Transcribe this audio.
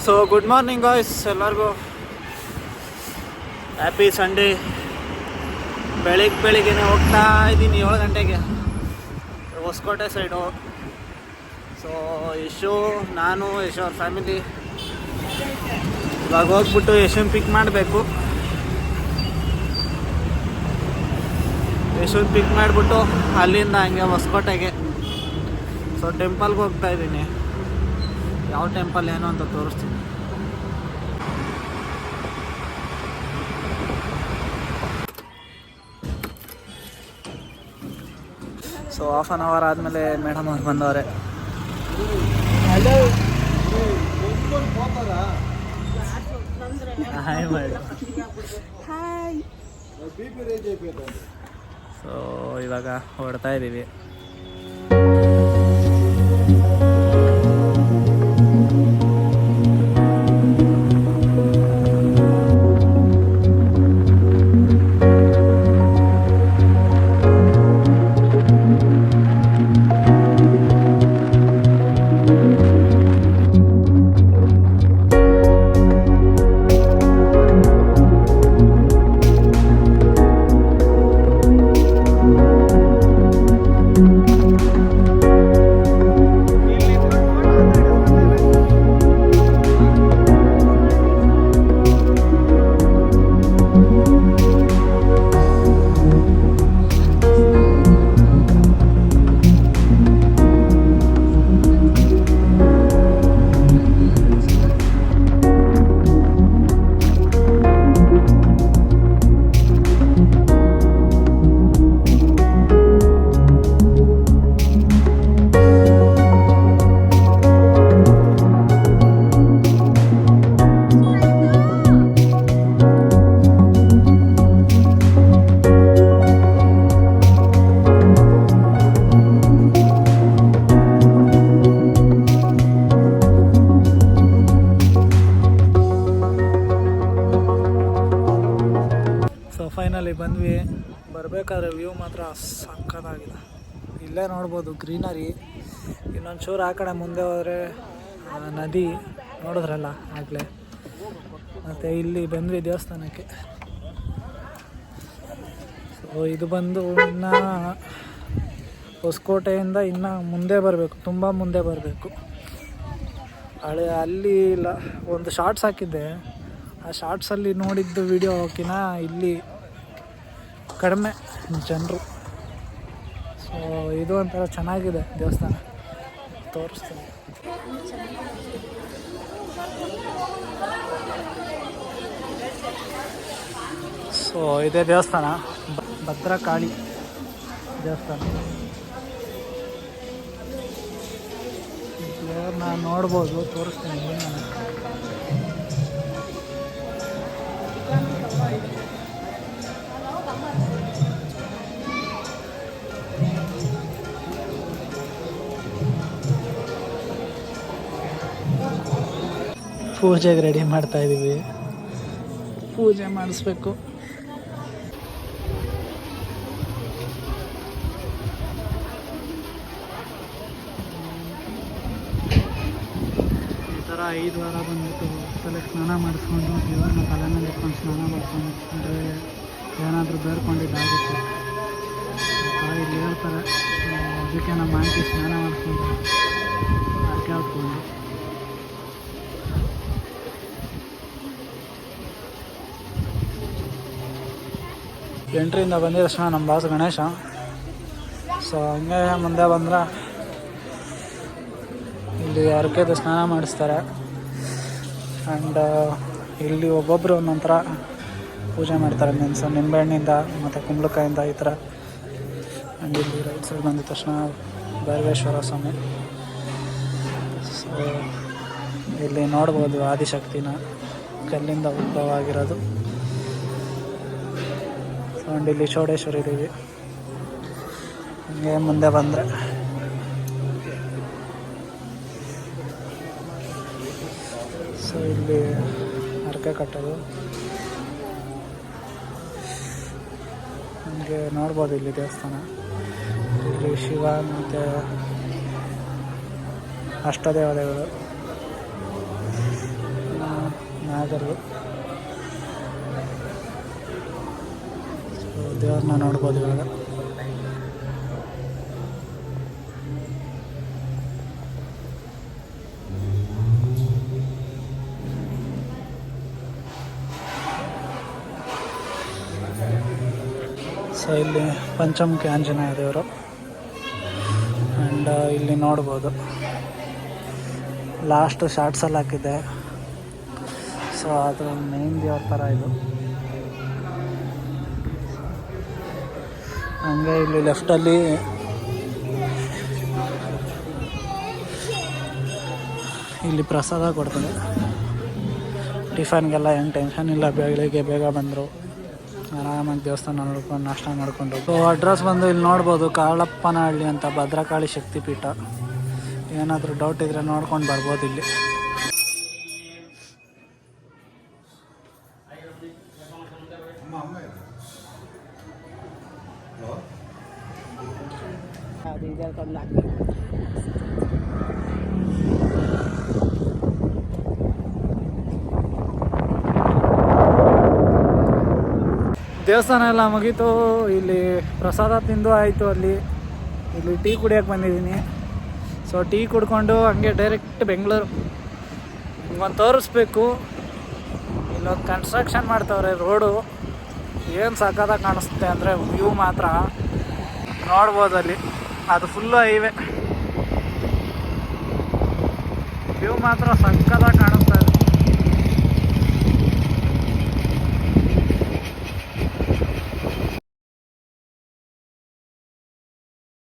So good morning guys, ಎಲ್ಲರಿಗೂ happy Sunday. ಬೆಳಿಗ್ಗೆ ಹೋಗ್ತಾ ಇದ್ದೀನಿ 7 ಗಂಟೆಗೆ ಹೊಸಕೋಟೆ ಸೈಡು. ಸೊ ನಾನು ಯಶು ಅವ್ರ ಫ್ಯಾಮಿಲಿ ಇವಾಗ ಹೋಗ್ಬಿಟ್ಟು ಯಶುನ್ ಪಿಕ್ ಮಾಡಬೇಕು. ಯಶುನ್ ಪಿಕ್ ಮಾಡಿಬಿಟ್ಟು ಅಲ್ಲಿಂದ ಹಂಗೆ ಹೊಸಕೋಟೆಗೆ. ಸೊ ಟೆಂಪಲ್ಗೆ ಹೋಗ್ತಾ ಇದ್ದೀನಿ. ಯಾವ ಟೆಂಪಲ್ ಏನು ಅಂತ ತೋರಿಸ್ತೀನಿ. ಸೊ ಹಾಫ್ ಆನ್ ಅವರ್ ಆದಮೇಲೆ ಮೇಡಮ್ ಅವ್ರು ಬಂದವ್ರೆ. Hi madam. ಸೊ ಇವಾಗ ಹೊರಡ್ತಾ ಇದ್ದೀವಿ. ಫೈನಲಿ ಬಂದ್ವಿ. ಬರಬೇಕಾದ್ರೆ ವ್ಯೂ ಮಾತ್ರ ಸಕ್ಕತ್ತಾಗಿದೆ. ಇಲ್ಲೇ ನೋಡ್ಬೋದು ಗ್ರೀನರಿ. ಇನ್ನೊಂದು ಚೂರು ಆ ಕಡೆ ಮುಂದೆ ಹೋದರೆ ನದಿ ನೋಡಿದ್ರಲ್ಲ ಆಗಲೇ. ಮತ್ತು ಇಲ್ಲಿ ಬಂದ್ವಿ ದೇವಸ್ಥಾನಕ್ಕೆ. ಸೊ ಇದು ಬಂದು ಇನ್ನು ಹೊಸಕೋಟೆಯಿಂದ ಇನ್ನು ಮುಂದೆ ಬರಬೇಕು, ತುಂಬ ಮುಂದೆ ಬರಬೇಕು. ಅಲ್ಲಿ ಇಲ್ಲ, ಒಂದು ಶಾರ್ಟ್ಸ್ ಹಾಕಿದ್ದೆ. ಆ ಶಾರ್ಟ್ಸಲ್ಲಿ ನೋಡಿದ್ದು ವಿಡಿಯೋಕ್ಕಿಂತ ಇಲ್ಲಿ ಕಡಿಮೆ ಜನರು. ಸೊ ಇದು ಒಂಥರ ಚೆನ್ನಾಗಿದೆ ದೇವಸ್ಥಾನ, ತೋರಿಸ್ತೀನಿ. ಸೊ ಇದೇ ದೇವಸ್ಥಾನ, ಭದ್ರಕಾಳಿ ದೇವಸ್ಥಾನ. ದೇವ್ರನ್ನ ನೋಡ್ಬೋದು, ತೋರಿಸ್ತೀನಿ. ಪೂಜೆಗೆ ರೆಡಿ ಮಾಡ್ತಾ ಇದ್ದೀವಿ. ಪೂಜೆ ಮಾಡಿಸ್ಬೇಕು. ಈ ಥರ 5 ವಾರ ಬಂದ್ಬಿಟ್ಟು ತಲೆಗೆ ಸ್ನಾನ ಮಾಡಿಸ್ಕೊಂಡು ದೇವ್ರನ್ನ ತಲೆ ಮೇಲೆ ಇಟ್ಕೊಂಡು ಸ್ನಾನ ಮಾಡಿಸ್ಕೊಂಡ್ರೆ ಏನಾದರೂ ಬೇಡ್ಕೊಂಡಿದ್ದಾಗುತ್ತೆ. ಇಲ್ಲಿ ಹೇಳ್ತಾರೆ, ಅದಕ್ಕೆ ನಮ್ಮ ಆಂಟಿ ಸ್ನಾನ ಮಾಡಿಸ್ಕೊಂಡು ಅರ್ಕೆ ಹಾಕ್ಕೊಂಡು. ಎಂಟ್ರಿಯಿಂದ ಬಂದಿದ ತಕ್ಷಣ ನಮ್ಮ ಬಾಸ್ ಗಣೇಶ. ಸೊ ಹಂಗೆ ಮುಂದೆ ಬಂದ್ರೆ ಇಲ್ಲಿ ಅರಕೆದು ಸ್ನಾನ ಮಾಡಿಸ್ತಾರೆ. ಆ್ಯಂಡ್ ಇಲ್ಲಿ ಒಬ್ಬೊಬ್ಬರು ಒಂದೊಂಥರ ಪೂಜೆ ಮಾಡ್ತಾರೆ. ನಿಂಬೆಹಣ್ಣಿಂದ ಮತ್ತು ಕುಂಬಳಕಾಯಿಂದ ಈ ಥರ. ಆ್ಯಂಡ್ ಇಲ್ಲಿ ರೈಟ್ ಸೈಡ್ ಬಂದಿದ ತಕ್ಷಣ ಭೈರವೇಶ್ವರ ಸ್ವಾಮಿ. ಸೊ ಇಲ್ಲಿ ನೋಡ್ಬೋದು ಆದಿಶಕ್ತಿನ, ಕಲ್ಲಿಂದ ಉದ್ಭವ ಆಗಿರೋದು. ಆ್ಯಂಡ್ ಇಲ್ಲಿ ಚೌಡೇಶ್ವರಿ ಇದ್ದೀವಿ. ಹಂಗೆ ಮುಂದೆ ಬಂದರೆ ಸೊ ಇಲ್ಲಿ ಹರಕೆ ಕಟ್ಟೋದು. ಹಂಗೆ ನೋಡ್ಬೋದು ಇಲ್ಲಿ ದೇವಸ್ಥಾನ. ಇಲ್ಲಿ ಶಿವ ಮತ್ತು ಅಷ್ಟದೇವತೆಗಳು. ನಾಗರು. ದೇವ್ರನ್ನ ನೋಡ್ಬೋದು ಇವಾಗ. ಸೊ ಇಲ್ಲಿ ಪಂಚಮುಖಿ ಆಂಜನೇಯ ದೇವರು. ಆ್ಯಂಡ್ ಇಲ್ಲಿ ನೋಡ್ಬೋದು ಲಾಸ್ಟ್ ಶಾರ್ಟ್ಸಲ್ಲಿ ಹಾಕಿದ್ದೆ. ಸೊ ಅದು ಮೇನ್ ದೇವ್ರ ಥರ ಇದು. ಹಂಗೆ ಇಲ್ಲಿ ಲೆಫ್ಟಲ್ಲಿ ಇಲ್ಲಿ ಪ್ರಸಾದ ಕೊಡ್ತಾರೆ. ಟಿಫನ್ಗೆಲ್ಲ ಏನು ಟೆನ್ಷನ್ ಇಲ್ಲ, ಬೆಳಿಗ್ಗೆ ಬೇಗ ಬಂದರು ಆರಾಮಾಗಿ ದೇವಸ್ಥಾನ ನೋಡ್ಕೊಂಡು ನಾಷ್ಟ ಮಾಡಿಕೊಂಡು. ಸೊ ಅಡ್ರೆಸ್ ಬಂದು ಇಲ್ಲಿ ನೋಡ್ಬೋದು, ಕಾಳಪ್ಪನಹಳ್ಳಿ ಅಂತ, ಭದ್ರಕಾಳಿ ಶಕ್ತಿಪೀಠ. ಏನಾದರೂ ಡೌಟ್ ಇದ್ದರೆ ನೋಡ್ಕೊಂಡು ಬರ್ಬೋದು ಇಲ್ಲಿ. ದೇವಸ್ಥಾನ ಎಲ್ಲ ಮುಗೀತು. ಇಲ್ಲಿ ಪ್ರಸಾದ ತಿಂದು ಆಯಿತು. ಇಲ್ಲಿ ಟೀ ಕುಡಿಯೋಕ್ಕೆ ಬಂದಿದ್ದೀನಿ. ಸೊ ಟೀ ಕುಡ್ಕೊಂಡು ಹಂಗೆ ಡೈರೆಕ್ಟ್ ಬೆಂಗಳೂರು ನಿಮ್ಗೊಂದು ತೋರಿಸ್ಬೇಕು. ಇಲ್ಲೊಂದು ಕನ್ಸ್ಟ್ರಕ್ಷನ್ ಮಾಡ್ತವ್ರೆ ರೋಡು. ಏನು ಸಕ್ಕತ್ತಾಗಿ ಕಾಣಿಸುತ್ತೆ ಅಂದರೆ ವ್ಯೂ ಮಾತ್ರ ನೋಡ್ಬೋದು. ಅಲ್ಲಿ ಅದು ಫುಲ್ಲು ಹೈವೇ. ವ್ಯೂ ಮಾತ್ರ ಸಕ್ಕತ್ತಾಗಿ ಕಾಣಿಸ್ತಾ ಇದೆ.